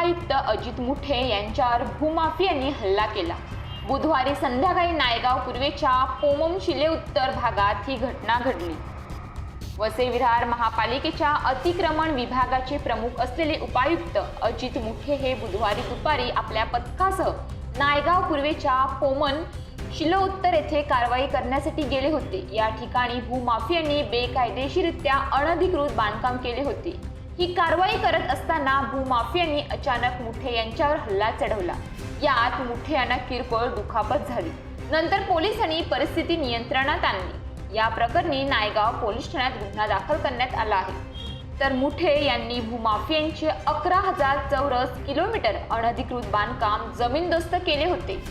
उपायुक्त अजित मुठे यांच्यावर भूमाफियांनी हल्ला केला। बुधवारी संध्याकाळी नायगाव पूर्वेच्या पोमम शिले उत्तर भागात ही घटना घडली। वसई विरार महापालिकेच्या अतिक्रमण विभागाचे प्रमुख असलेले उपायुक्त अजित मुठे हे बुधवारी दुपारी आपल्या पथकासह नायगाव पूर्वेच्या पोमन शिलोत्तर येथे कारवाई करण्यासाठी गेले होते। या ठिकाणी भूमाफियांनी बेकायदेशीररित्या अनधिकृत बांधकाम केले होते। ही कारवाई करत असताना भूमाफियांनी अचानक मुठे यांच्यावर हल्ला चढवला। यात मुठे यांना किरकोळ दुखापत झाली। नंतर पोलिसांनी परिस्थिती नियंत्रणात आणली। या प्रकरणी नायगाव पोलीस ठाण्यात गुन्हा दाखल करण्यात आला आहे। तर मुठे यांनी भूमाफियांचे 11,000 चौरस किलोमीटर अनधिकृत बांधकाम जमीनदोस्त केले होते।